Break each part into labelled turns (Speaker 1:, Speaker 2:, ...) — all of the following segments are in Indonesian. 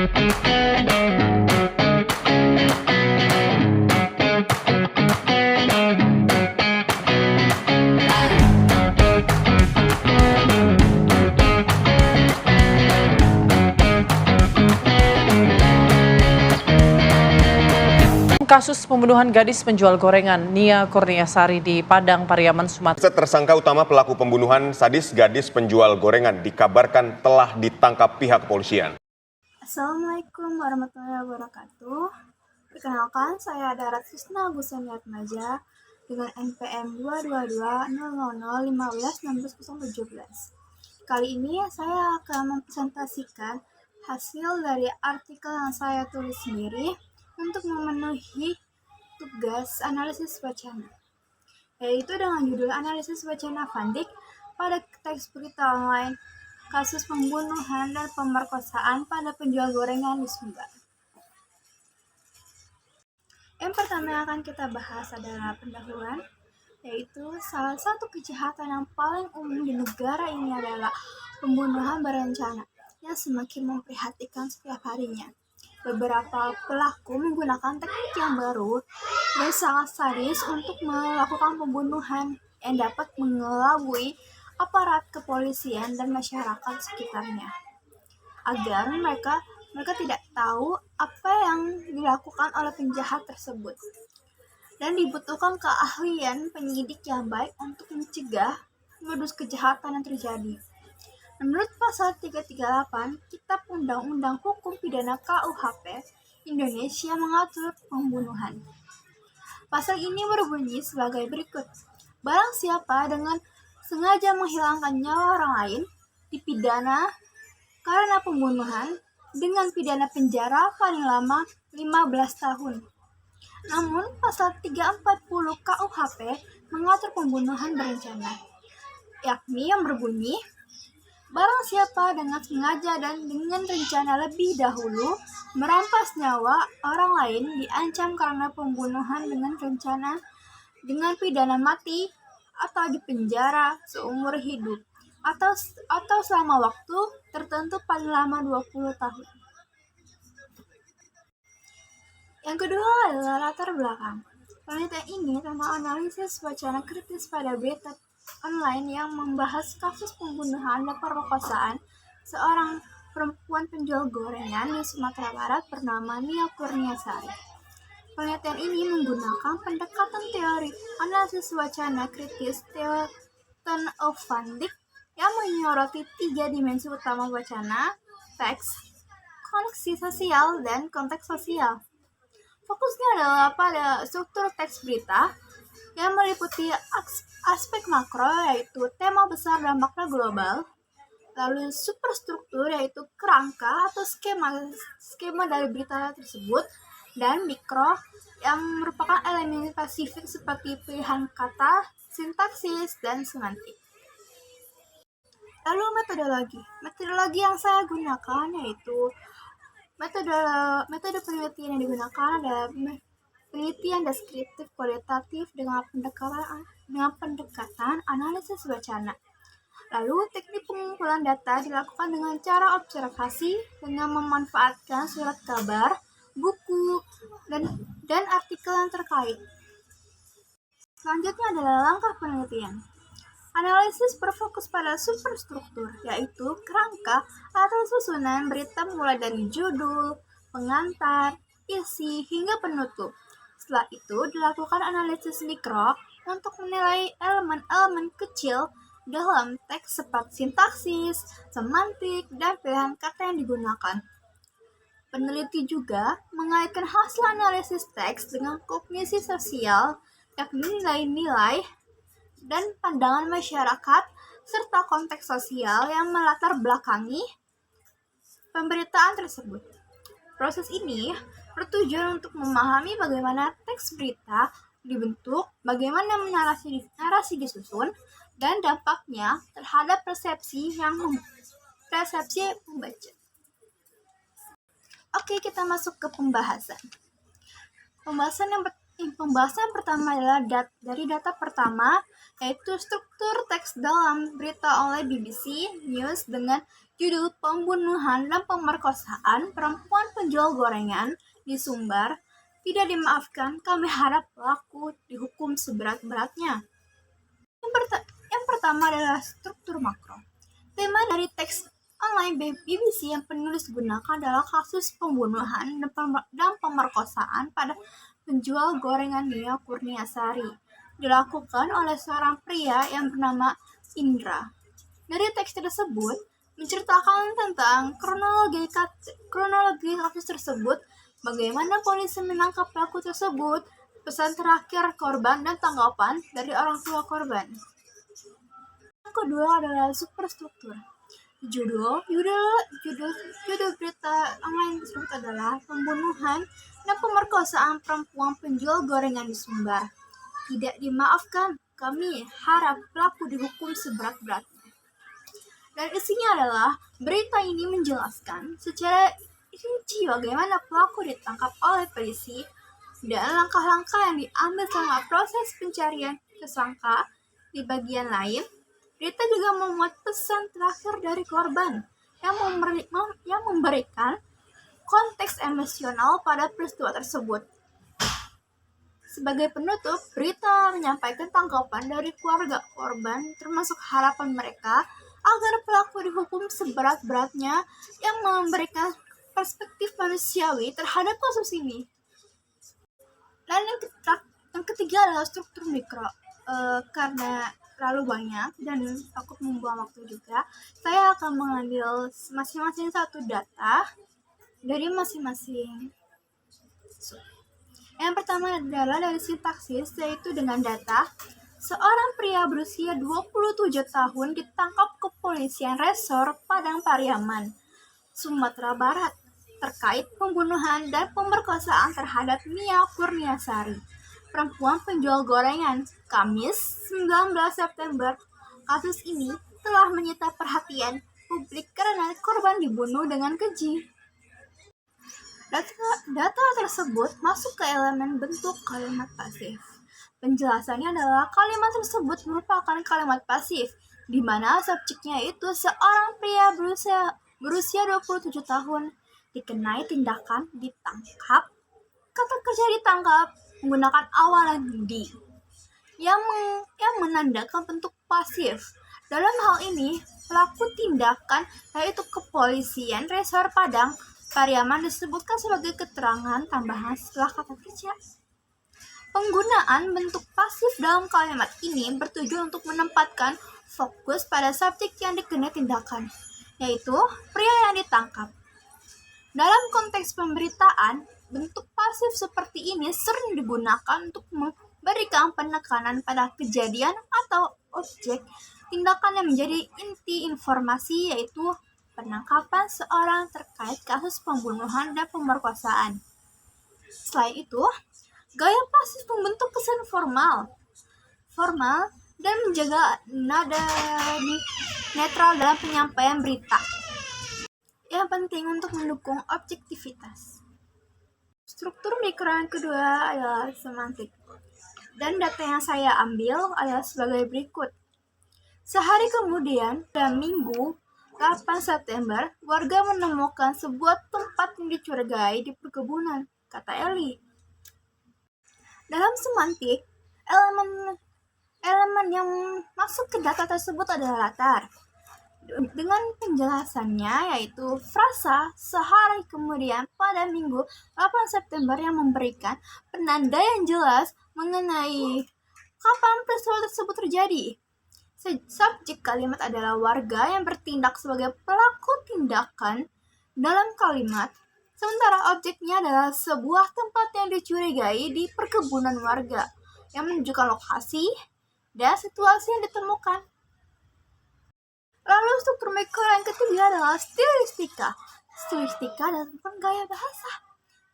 Speaker 1: Kasus pembunuhan gadis penjual gorengan Nia Kurniasari di Padang Pariaman, Sumatera.
Speaker 2: Tersangka utama pelaku pembunuhan sadis gadis penjual gorengan dikabarkan telah ditangkap pihak kepolisian.
Speaker 3: Assalamualaikum warahmatullahi wabarakatuh. Perkenalkan, saya Darat Susna Busaniatmaja dengan NPM 22200151617. Kali ini saya akan mempresentasikan hasil dari artikel yang saya tulis sendiri untuk memenuhi tugas analisis wacana, yaitu dengan judul analisis wacana Fandik pada teks berita online kasus pembunuhan dan pemerkosaan pada penjual gorengan di Sumbar. Yang pertama yang akan kita bahas adalah pendahuluan, yaitu salah satu kejahatan yang paling umum di negara ini adalah pembunuhan berencana yang semakin memprihatinkan setiap harinya. Beberapa pelaku menggunakan teknik yang baru dan sangat sadis untuk melakukan pembunuhan yang dapat mengelabui aparat kepolisian dan masyarakat sekitarnya, agar mereka tidak tahu apa yang dilakukan oleh penjahat tersebut. Dan dibutuhkan keahlian penyidik yang baik untuk mencegah modus kejahatan yang terjadi. Menurut pasal 338 Kitab Undang-Undang Hukum Pidana KUHP, Indonesia mengatur pembunuhan. Pasal ini berbunyi sebagai berikut. Barang siapa dengan sengaja menghilangkan nyawa orang lain dipidana karena pembunuhan dengan pidana penjara paling lama 15 tahun. Namun pasal 340 KUHP mengatur pembunuhan berencana, yakni yang berbunyi, barang siapa dengan sengaja dan dengan rencana lebih dahulu merampas nyawa orang lain diancam karena pembunuhan dengan rencana dengan pidana mati atau dipenjara seumur hidup atau selama waktu tertentu paling lama 20 tahun. Yang kedua adalah latar belakang. Penelitian ini tentang analisis wacana kritis pada berita online yang membahas kasus pembunuhan dan pemerkosaan seorang perempuan penjual gorengan di Sumatera Barat bernama Nia Kurniasari. Penelitian ini menggunakan pendekatan teori analisis wacana kritis Thornton of Fandik yang menyoroti 3 dimensi utama wacana, teks, koneksi sosial, dan konteks sosial. Fokusnya adalah pada struktur teks berita yang meliputi aspek makro, yaitu tema besar dan makna global, lalu superstruktur, yaitu kerangka atau skema dari berita tersebut, dan mikro yang merupakan elemen spesifik seperti pilihan kata, sintaksis, dan semantik. Lalu metodologi yang saya gunakan yaitu metode penelitian yang digunakan adalah penelitian deskriptif kualitatif dengan pendekatan analisis wacana. Lalu teknik pengumpulan data dilakukan dengan cara observasi dengan memanfaatkan surat kabar, buku, dan artikel yang terkait. Selanjutnya adalah langkah penelitian. Analisis berfokus pada superstruktur, yaitu kerangka atau susunan berita mulai dari judul, pengantar, isi, hingga penutup. Setelah itu dilakukan analisis mikro untuk menilai elemen-elemen kecil dalam teks seperti sintaksis, semantik, dan pilihan kata yang digunakan. Peneliti juga mengaitkan hasil analisis teks dengan kognisi sosial, yakni nilai-nilai dan pandangan masyarakat, serta konteks sosial yang melatar belakangi pemberitaan tersebut. Proses ini bertujuan untuk memahami bagaimana teks berita dibentuk, bagaimana narasi disusun, dan dampaknya terhadap persepsi pembaca. Oke, kita masuk ke pembahasan. Pembahasan pertama adalah dari data pertama, yaitu struktur teks dalam berita oleh BBC News dengan judul Pembunuhan dan Pemerkosaan Perempuan Penjual Gorengan di Sumbar tidak dimaafkan, kami harap pelaku dihukum seberat-beratnya. Yang pertama adalah struktur makro. Tema dari teks online BBC yang penulis gunakan adalah kasus pembunuhan dan pemerkosaan pada penjual gorengan Nia Kurniasari, dilakukan oleh seorang pria yang bernama Indra. Dari teks tersebut menceritakan tentang kronologi kasus tersebut, bagaimana polisi menangkap pelaku tersebut, pesan terakhir korban, dan tanggapan dari orang tua korban. Yang kedua adalah superstruktur. Judul berita online tersebut adalah Pembunuhan dan Pemerkosaan Perempuan Penjual Gorengan di Sumbar. Tidak dimaafkan, kami harap pelaku dihukum seberat-beratnya. Dan isinya adalah berita ini menjelaskan secara rinci bagaimana pelaku ditangkap oleh polisi dan langkah-langkah yang diambil selama proses pencarian tersangka. Di bagian lain, berita juga memuat pesan terakhir dari korban yang memberikan konteks emosional pada peristiwa tersebut. Sebagai penutup, berita menyampaikan tanggapan dari keluarga korban, termasuk harapan mereka agar pelaku dihukum seberat-beratnya yang memberikan perspektif manusiawi terhadap kasus ini. Dan yang ketiga adalah struktur mikro. Karena terlalu banyak dan takut membuang waktu juga, saya akan mengambil masing-masing satu data dari masing-masing. Yang pertama adalah dari sintaksis, yaitu dengan data seorang pria berusia 27 tahun ditangkap kepolisian resor Padang Pariaman, Sumatera Barat terkait pembunuhan dan pemerkosaan terhadap Nia Kurniasari, perempuan penjual gorengan, Kamis 19 September. Kasus ini telah menyita perhatian publik karena korban dibunuh dengan keji. Data tersebut masuk ke elemen bentuk kalimat pasif. Penjelasannya adalah kalimat tersebut merupakan kalimat pasif, di mana subjeknya itu seorang pria berusia 27 tahun dikenai tindakan ditangkap. Kata kerja ditangkap menggunakan awalan di yang menandakan bentuk pasif. Dalam hal ini, pelaku tindakan yaitu kepolisian resor Padang Pariaman disebutkan sebagai keterangan tambahan setelah kata kerja. Penggunaan bentuk pasif dalam kalimat ini bertujuan untuk menempatkan fokus pada subjek yang dikenai tindakan, yaitu pria yang ditangkap. Dalam konteks pemberitaan, bentuk pasif seperti ini sering digunakan untuk memberikan penekanan pada kejadian atau objek tindakan yang menjadi inti informasi, yaitu penangkapan seorang terkait kasus pembunuhan dan pemerkosaan. Selain itu, gaya pasif membentuk kesan formal dan menjaga nada netral dalam penyampaian berita. Yang penting untuk mendukung objektivitas. Struktur mikro yang kedua adalah semantik. Dan data yang saya ambil adalah sebagai berikut. Sehari kemudian, pada Minggu 8 September, warga menemukan sebuah tempat yang dicurigai di perkebunan, kata Eli. Dalam semantik, elemen yang masuk ke data tersebut adalah latar. Dengan penjelasannya, yaitu frasa sehari kemudian pada Minggu 8 September yang memberikan penanda yang jelas mengenai kapan peristiwa tersebut terjadi. Subjek kalimat adalah warga yang bertindak sebagai pelaku tindakan dalam kalimat, sementara objeknya adalah sebuah tempat yang dicurigai di perkebunan warga yang menunjukkan lokasi dan situasi yang ditemukan. Lalu struktur mikro yang ketiga adalah stilistika. Stilistika adalah tentang gaya bahasa.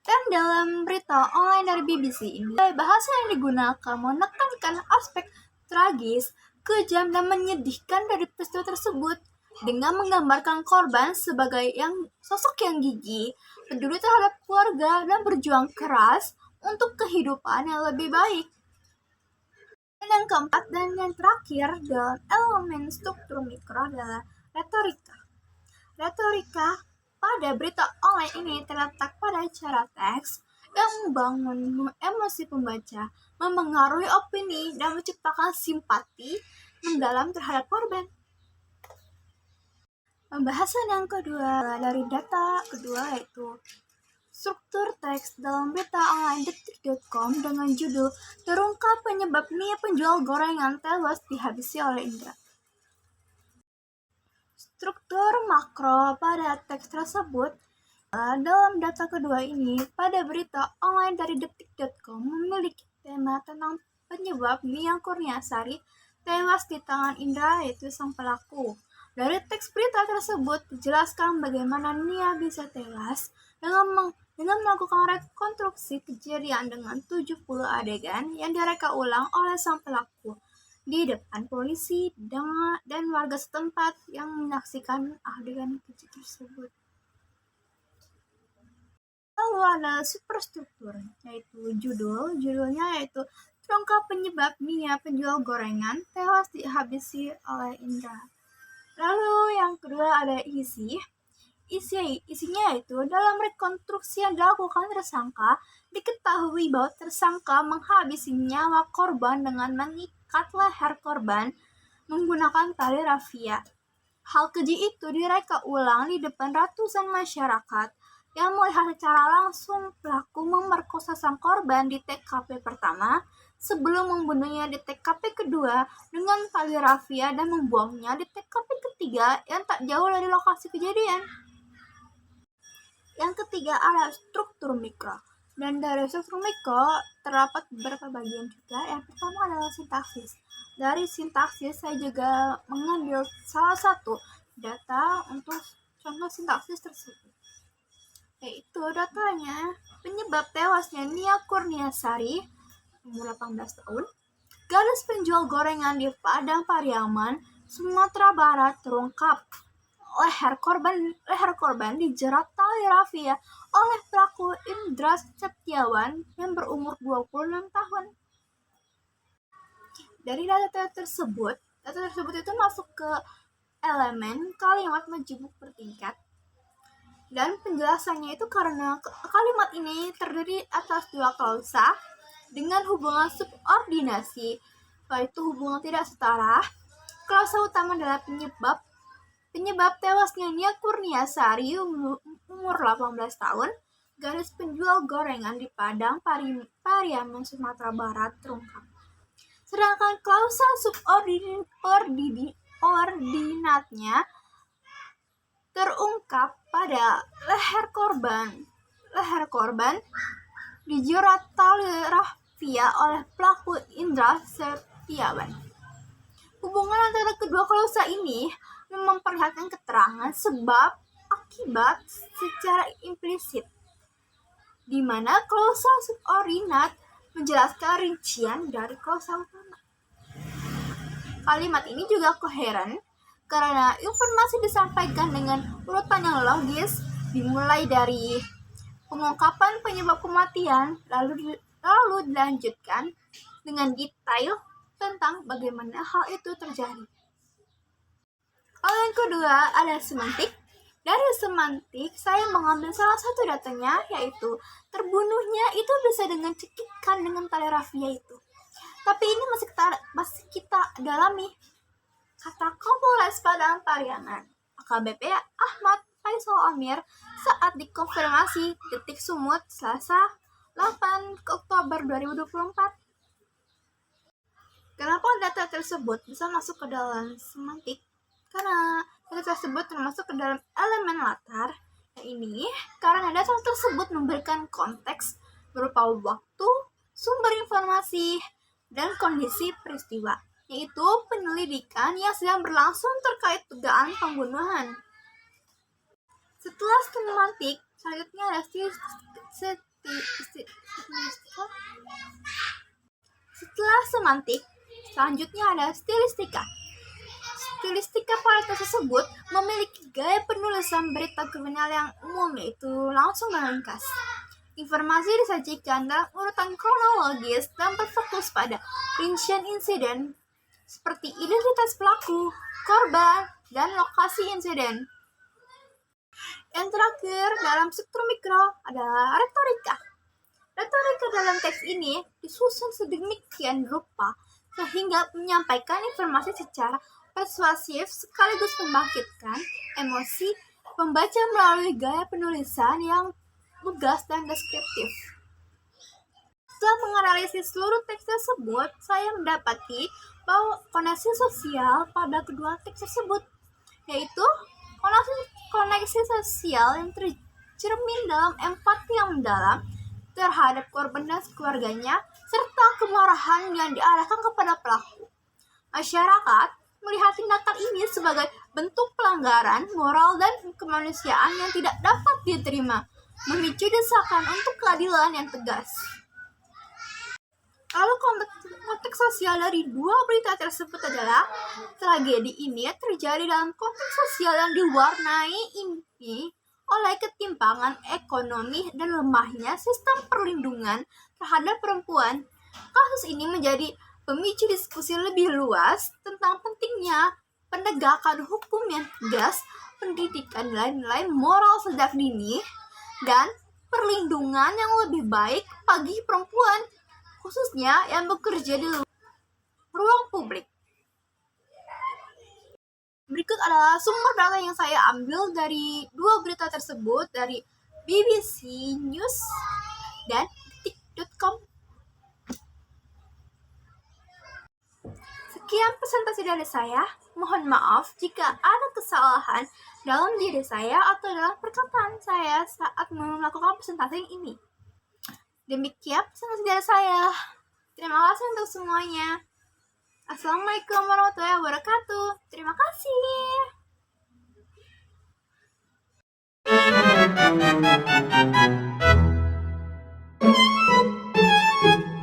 Speaker 3: Dan dalam berita online dari BBC ini, gaya bahasa yang digunakan menekankan aspek tragis, kejam, dan menyedihkan dari peristiwa tersebut dengan menggambarkan korban sebagai sosok yang gigih, peduli terhadap keluarga, dan berjuang keras untuk kehidupan yang lebih baik. Dan yang keempat dan yang terakhir dalam elemen struktur mikro adalah retorika. Retorika pada berita online ini terletak pada cara teks yang membangun emosi pembaca, memengaruhi opini, dan menciptakan simpati mendalam terhadap korban. Pembahasan yang kedua dari data kedua yaitu struktur teks dalam berita online detik.com dengan judul "Terungkap Penyebab Nia Penjual Gorengan Tewas Dihabisi oleh Indra". Struktur makro pada teks tersebut dalam data kedua ini, pada berita online dari detik.com memiliki tema tentang penyebab Nia Kurniasari tewas di tangan Indra, yaitu sang pelaku. Dari teks berita tersebut dijelaskan bagaimana Nia bisa tewas dengan melakukan rekonstruksi kejadian dengan 70 adegan yang direka ulang oleh sang pelaku di depan polisi dan warga setempat yang menyaksikan adegan keji tersebut. Lalu ada superstruktur, yaitu judulnya yaitu "Terungkap Penyebab Nia Penjual Gorengan Tewas Dihabisi oleh Indra". Lalu yang kedua ada isinya yaitu dalam rekonstruksi yang dilakukan tersangka, diketahui bahwa tersangka menghabisi nyawa korban dengan mengikat leher korban menggunakan tali rafia. Hal keji itu direka ulang di depan ratusan masyarakat yang melihat secara langsung pelaku memerkosa sang korban di TKP pertama sebelum membunuhnya di TKP kedua dengan tali rafia dan membuangnya di TKP ketiga yang tak jauh dari lokasi kejadian. Yang ketiga adalah struktur mikro. Dan dari struktur mikro terdapat beberapa bagian juga. Yang pertama adalah sintaksis. Dari sintaksis saya juga mengambil salah satu data untuk contoh sintaksis tersebut. Yaitu datanya penyebab tewasnya Nia Kurniasari umur 18 tahun, gadis penjual gorengan di Padang Pariaman, Sumatera Barat terungkap. Leher korban dijerat tali rafia oleh pelaku Indra Setiawan yang berumur 26 tahun. Dari data tersebut itu masuk ke elemen kalimat majemuk bertingkat. Dan penjelasannya itu karena kalimat ini terdiri atas dua klausa dengan hubungan subordinasi, yaitu hubungan tidak setara. Klausa utama adalah penyebab tewasnya Nia Kurniasari umur 18 tahun, gadis penjual gorengan di Padang Pariaman, Sumatera Barat terungkap. Sedangkan klausa subordinatnya terungkap pada leher korban dijerat tali rafia oleh pelaku Indra Setiawan. Hubungan antara kedua klausa ini memperlihatkan keterangan sebab akibat secara implisit, di mana klausa subordinat menjelaskan rincian dari klausa utama. Kalimat ini juga koheren karena informasi disampaikan dengan urutan yang logis, dimulai dari pengungkapan penyebab kematian, lalu dilanjutkan dengan detail tentang bagaimana hal itu terjadi. Lalu yang kedua ada semantik. Dari semantik, saya mengambil salah satu datanya, yaitu terbunuhnya itu bisa dengan cekikan dengan tali rafia itu. Tapi ini masih kita dalami. Kata Kapolres Padang Pariaman, AKBP Ahmad Faisal Amir saat dikonfirmasi Detik Sumut Selasa 8 Oktober 2024. Kenapa data tersebut bisa masuk ke dalam semantik? Karena data tersebut termasuk ke dalam elemen latar. Ini karena data tersebut memberikan konteks berupa waktu, sumber informasi, dan kondisi peristiwa, yaitu penyelidikan yang sedang berlangsung terkait dugaan pembunuhan. Setelah semantik, selanjutnya ada stilistika. Stilistika pada tersebut memiliki gaya penulisan berita kriminal yang umum, yaitu langsung dan ringkas. Informasi disajikan dalam urutan kronologis dan berfokus pada rincian insiden seperti identitas pelaku, korban, dan lokasi insiden. Yang terakhir, dalam struktur mikro adalah retorika. Retorika dalam teks ini disusun sedemikian rupa sehingga menyampaikan informasi secara persuasif sekaligus membangkitkan emosi pembaca melalui gaya penulisan yang lugas dan deskriptif. Setelah menganalisis seluruh teks tersebut, saya mendapati bahwa koneksi sosial pada kedua teks tersebut, yaitu koneksi sosial yang tercermin dalam empati yang mendalam terhadap korban dan keluarganya, serta kemarahan yang diarahkan kepada pelaku. Masyarakat melihat tindakan ini sebagai bentuk pelanggaran moral dan kemanusiaan yang tidak dapat diterima, memicu desakan untuk keadilan yang tegas. Lalu konteks sosial dari dua berita tersebut adalah tragedi ini terjadi dalam konteks sosial yang diwarnai ini oleh ketimpangan ekonomi dan lemahnya sistem perlindungan terhadap perempuan. Kasus ini menjadi pemicu diskusi lebih luas tentang pentingnya penegakan hukum yang tegas, pendidikan nilai-nilai moral sejak dini, dan perlindungan yang lebih baik bagi perempuan, khususnya yang bekerja di ruang publik. Berikut adalah sumber data yang saya ambil dari dua berita tersebut dari BBC News dan detik.com. Sekian presentasi dari saya. Mohon maaf jika ada kesalahan dalam diri saya atau dalam perkataan saya saat melakukan presentasi ini. Demikian presentasi dari saya. Terima kasih untuk semuanya. Assalamualaikum warahmatullahi wabarakatuh. Terima kasih.